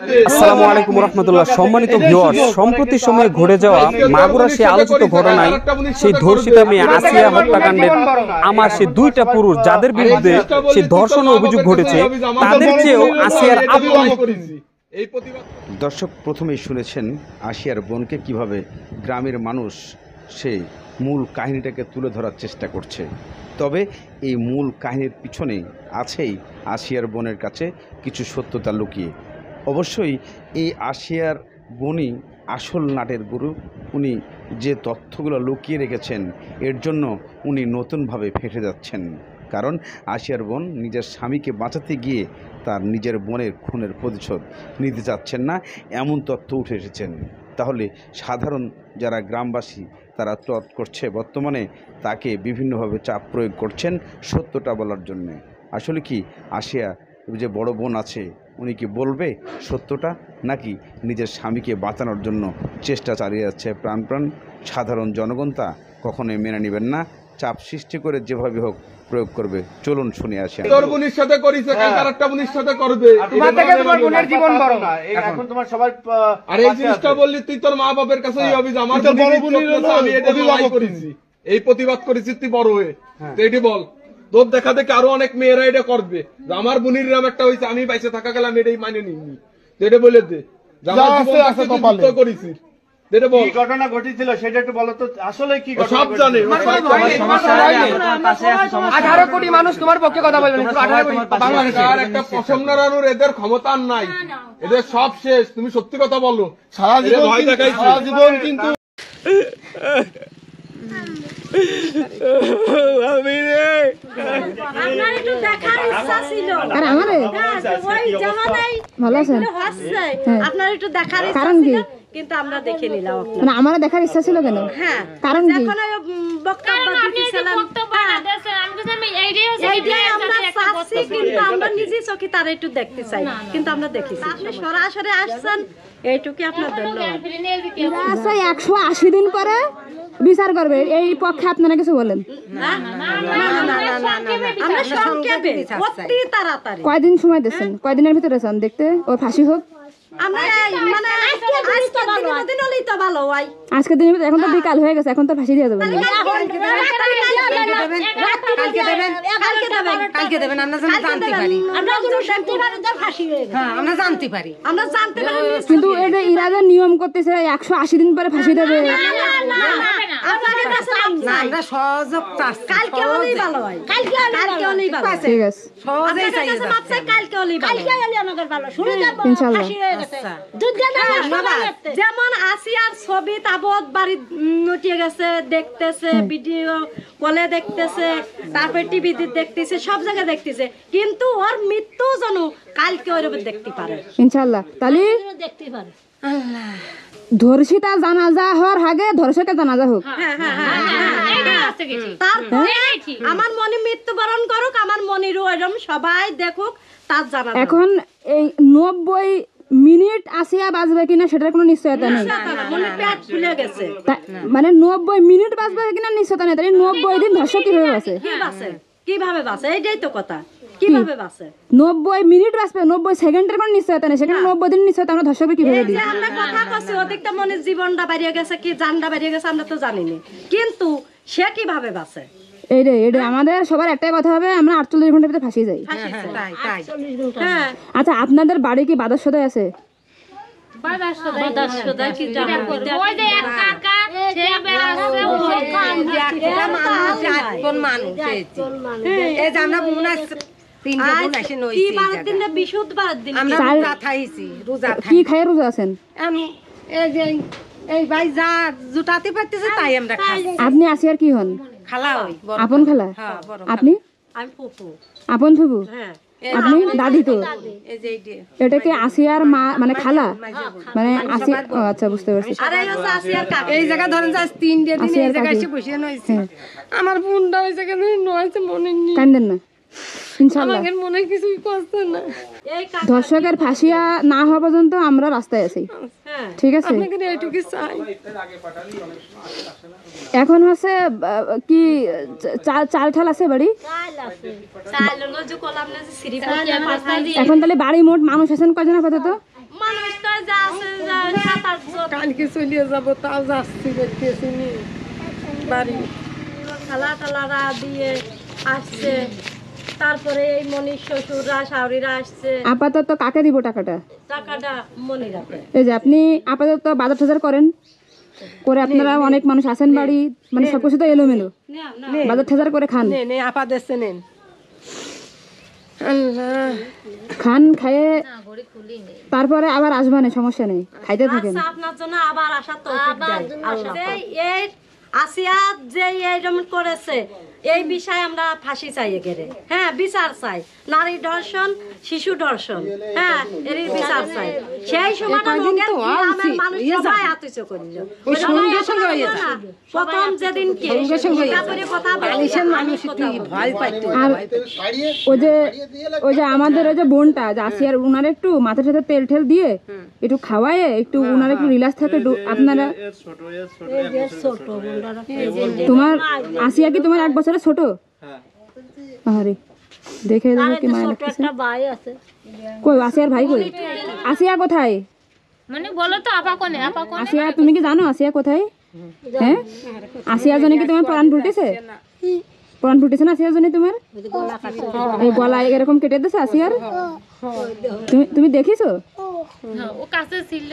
আসসালামু আলাইকুম রহমতুল্লাহ। সম্মানিত ভিউয়ার্স, সম্প্রতি সময়ে ঘটে যাওয়া মাগুরা সেই আলোচিত ঘটনায় সেই ধর্ষিতা মেয়ে আসিয়া হত্যাকাণ্ডের আমার সেই দুইটা পুরুষ যাদের বিরুদ্ধে সেই ধর্ষণের অভিযোগ ঘটেছে তাদের চেয়েও আসিয়ার আপন। দর্শক, প্রথমেই শুনেছেন আসিয়ার বোনকে কিভাবে গ্রামের মানুষ সেই মূল কাহিনীটাকে তুলে ধরার চেষ্টা করছে। তবে এই মূল কাহিনীর পিছনে আছেই আসিয়ার বোনের কাছে কিছু সত্যতা লুকিয়ে। অবশ্যই এই আসিয়ার বোনই আসল নাটের গুরু। উনি যে তথ্যগুলো লুকিয়ে রেখেছেন এর জন্য উনি নতুনভাবে ফেঁসে যাচ্ছেন। কারণ আসিয়ার বোন নিজের স্বামীকে বাঁচাতে গিয়ে তার নিজের বোনের খুনের প্রতিশোধ নিতে চাচ্ছেন না, এমন তথ্য উঠে এসেছেন। তাহলে সাধারণ যারা গ্রামবাসী তারা তৎ করছে, বর্তমানে তাকে বিভিন্নভাবে চাপ প্রয়োগ করছেন সত্যটা বলার জন্যে। আসলে কি আসিয়া যে বড় বোন আছে উনি কি বলবে সত্যটা, নাকি নিজের স্বামীকে বাঁচানোর জন্য চেষ্টা চালিয়ে যাচ্ছে প্রাণ? সাধারণ জনগণ তা কখনোই মেনে নেবেন না, চাপ সৃষ্টি করে যেভাবে হোক প্রয়োগ করবে। চলুন শুনে আসি। তোর বোনের সাথে করিছে, কাল আরেকটা বোনের সাথে করবে। তোমার থেকে তোমার বোনের জীবন বড় না, এখন তোমার সবাই। আর এই জিনিসটা বললি তুই তোর মা বাবার কাছে যাবি যে আমার বড় বোনের আমি এটা প্রতিবাদ করেছি, এই প্রতিবাদ করেছি তুই বড় হয়ে। তো এটি বল, তোর দেখা দেখে আরো অনেক মেয়েরা এটা করবে যে আমার বোনের নাম একটা হয়েছে, আমি বাইসে থাকা গেলাম এটাই মানে নিইনি। তো এটা বলে দে যে আমার জীবন আছে তো ভালো করেছিস। কি ঘটনা ঘটেছিল সেটা একটু বলো তো, আসলে কি সব জানে। 18 কোটি মানুষ তোমার পক্ষে কথা বলবেন, বাংলাদেশের একটা পশম নাড়ানোর এদের ক্ষমতা নাই, এদের সব শেষ। তুমি সত্যি কথা বলো, সারা জীবন কিন্তু আপনার একটু দেখার কারণ কি? কিন্তু আমরা দেখে নিলাম, মানে আমার দেখার ইচ্ছা ছিল কেন? হ্যাঁ, কারণ কি? এখন বক্তব্য দিতেছিলাম, কিন্তু আমরা নিজে চোখে তারা একটু দেখতে চাই, কিন্তু আমরা দেখেছি। আপনি সরাসরি আসছেন, এইটুকু আপনার ধন্যবাদ। 180 দিন পরে বিচার করবে, এই পক্ষে আপনারা কিছু বলেন? আমরা সংক্ষেপে অতি তাড়াতাড়ি। কয়দিন সময় দিচ্ছেন? কয়দিনের ভিতরে চান দেখতে ওর ফাঁসি হোক? আজকের দিনের ভিতরে, এখন তো বিকাল হয়ে গেছে, এখন তো ফাঁসি দিয়ে দেবেন। কিন্তু এটা ইরাদে নিয়ম করতেছে 180 দিন পরে ফাঁসি দেবে। ঠিক আছে, যেমন আসিয়ার ছবি তাবৎ বাড়ি নটিয়ে গেছে, দেখতেছে, ভিডিও কলে দেখতেছে, তারপরে টিভিতে দেখতেছে, সব জায়গায় দেখতেছে, কিন্তু ওর মৃত্যু যেন কালকে ওইরকম দেখতে পারে ইনশাআল্লাহ। তাহলে ধর্ষিতা জানাজা হওয়ার আগে ধর্ষকের জানাজা হোক। আমার মনে মৃত্যুবরণ করুক, আমার মনির ওইরকম সবাই দেখুক, তার জানাজা। এখন এই 90 মিনিট আসিয়া বাজবে কিনা সেটার কোনো নিশ্চয়তা নেই, মানে 90 মিনিট বাজবে কিনা নিশ্চয়তা নেই। তাহলে 90 দিন ধর্ষক কিভাবে বাঁচে? কিভাবে বাঁচে? এইটাই তো কথা, কিভাবে বাঁচে? 90 মিনিট বাঁচবে, 90 সেকেন্ডের কোনো নিশ্চয়তা নেই, সেখানে 90 দিন নিশ্চয়তা আমরা ধর্ষককে কিভাবে দিই? আমরা কথা কইছি ওদিকটা মনে জীবনটা বাড়িয়ে গেছে কি জানটা বাড়িয়ে গেছে আমরা তো জানিনি, কিন্তু সে কিভাবে বাঁচে? এইটাই আমাদের সবার একটাই কথা হবে, আমরা 48 ঘন্টার ভিতরে ফাঁসি যাই। আচ্ছা, আপনাদের বাড়ি কি বাদার সদাই আছে? কি খাই রোজা আছেন? আপনি আসিয়ার কি হন? আপন খালা? আপনি আপন ফুপু? আপনি দাদি? তো এটা কি আসিয়ার মা মানে খালা, মানে আসিয়া? আচ্ছা, বুঝতে পারছি। এই জায়গা ধরেন 3 দিন এই জায়গায় এসে বসে নইছে, আমার বোনটা ওই জায়গায় নইছে, মনে নেই। কান্দেন না, ইনশাআল্লাহ আমাদের মনে কিছুই করছে না। ধর্ষকের ফাঁসিয়া না হওয়া পর্যন্ত আমরা রাস্তায় আছি, ঠিক আছে? এখন হচ্ছে কি চাল ঠাল আছে বাড়ি? এখন তাহলে বাড়ি মোট মানুষ আছেন কয়জন আপাতত? মানুষ তো যা আছে 7-8 জন কালকে চলিয়ে যাবো, তাও যাচ্ছি দেখতেছি নি বাড়ি। খালা টালারা দিয়ে আসছে, তারপরে এই মনির শ্বশুররা শাশুড়িরা আসছে, আপাতত কাকে দিব টাকাটা? টাকাটা মনি রাখে। এই যে আপনি আপাতত বাজার টাজার করেন, করে আপনারা অনেক মানুষ আছেন বাড়ি, মানে সবকিছু তো এলোমেলো, বাজার টাজার করে খান, নে আপা দেশে নেন। আল্লাহ, খান, খাইয়ে তারপরে আবার আসবানে, সমস্যা নেই, খাইতে থাকেন। আচ্ছা, আপনার জন্য আবার আসার তৌফিক দেয় আল্লাহ। এই আসিয়া যে এইরকম করেছে, এই বিষয়ে আমরা ফাঁসি চাই এগেরে, হ্যাঁ বিচার চাই। নারী ধর্ষণ, শিশু ধর্ষণ, হ্যাঁ এর বিচার চাই। সেই সময় গ্রামের মানুষ সবাই আতিথ্য করিল। প্রথম যেদিনকে তারপরে কথা মানুষ ভয় পাইতো। আর ওই যে আমাদের ওই যে বোনটা যে আসিয়ার, উনার একটু মাথার সাথে তেল ঠেল দিয়ে একটু খাওয়ায়, একটু উনার একটু রিল্যাক্স থাকে আপনারা। তোমার আসিয়া কি তোমার 1 বছরের ছোট? আরে দেখে দেখো কি মায়া লাগতেছে। কই আসিয়ার ভাই কই? আসিয়া কোথায়? মানে বলো তো আপা কোনে? আসিয়া তুমি কি জানো আসিয়া কোথায়? হ্যাঁ, আসিয়ার জন্য কি তোমার প্রাণ ফুটেছে? প্রাণ ফুটেছে না আসিয়ার জন্য তোমার? এই গলায় এরকম কেটে দিয়েছে আসিয়ার, তুমি দেখিছো? ও কাছে ছিল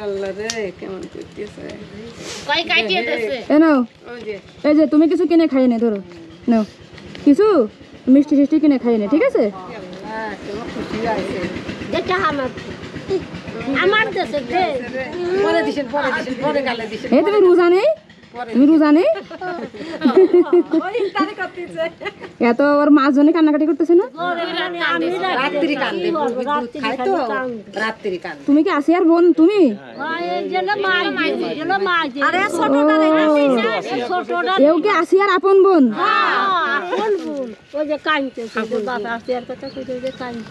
আল্লাহ রে কেমন করতেছে। কই কাটিয়ে দেছে। এ নাও, এই যে তুমি কিছু কিনে খাইয়ে নে, ধরো নাও কিছু মিষ্টি টিষ্টি কিনে খাইয়ে নে, ঠিক আছে? যেটা আমার দেশে পরে দিছেন, পরে গালে দিছেন। এই তুমি রোজা নেই? তুমি রোজা নেই? এত ওর মাছ জন্য কান্নাকাটি করতেছে না? রাত্রি কান্দে, খাই তো রাত্রি কান্দে। তুমি কি আসিয়ার বোন? তুমি এও কি আসিয়ার আপন বোন?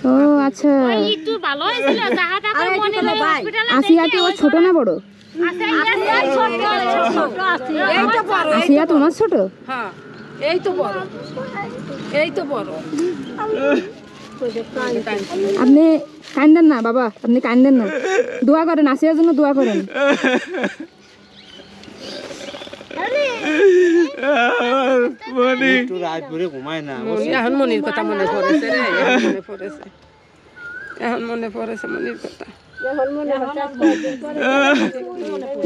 ও আচ্ছা, একটু ভালো হয়েছিল জায়গা টাকা মনে লই হসপিটালে। আসিয়া কি ওর ছোট না বড়? আসিয়া তোমার ছোট? হ্যাঁ, এই তো বড়, এই তো বড়। আপনি কান্দেন না বাবা, আপনি কান্দেন না, দোয়া করেন, আসিয়ার জন্য দোয়া করেন। এখন মনির কথা মনে পড়েছে রে, এখন মনে পড়েছে, এখন মনে পড়েছে মনির কথা।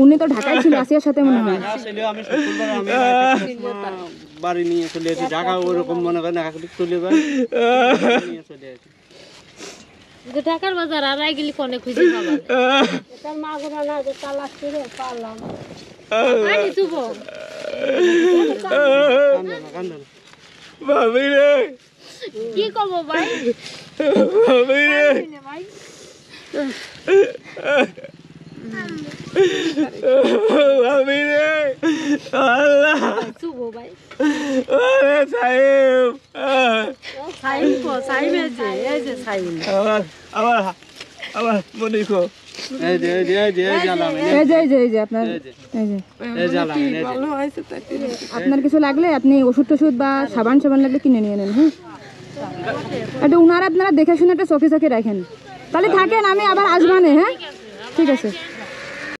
উনি তো ঢাকায় ছিল আসিয়ার সাথে মনে হয়। বাড়ি নিয়ে চলে আসি, ঢাকা ওরকম মনে করেন চলে যায় নিয়ে চলে আসি। ঢাকার বাজার আর আই গেলি কোনে খুঁজে পাবা? তার মা গোনা না যে তালাক করে পারলাম। আনি তুব ভাবি রে, কি করব ভাই? ভাবি রে, ভাই ভাবি রে, আল্লাহ তুব ভাই। ওরে সাহেব, সাইম এই যে সাইম আবার আবার মনিকো এই যে জ্বালাম, এই যে আপনার, এই যে ভালো হয়েছে তাই। আপনার কিছু লাগলে আপনি ওষুধ টষুধ বা সাবান লাগলে কিনে নিয়ে নেন। হ্যাঁ, একটু উনারা আপনারা দেখে শুনে একটা চোখে চোখে রাখেন, তাহলে থাকেন, আমি আবার আসবানে। হ্যাঁ ঠিক আছে।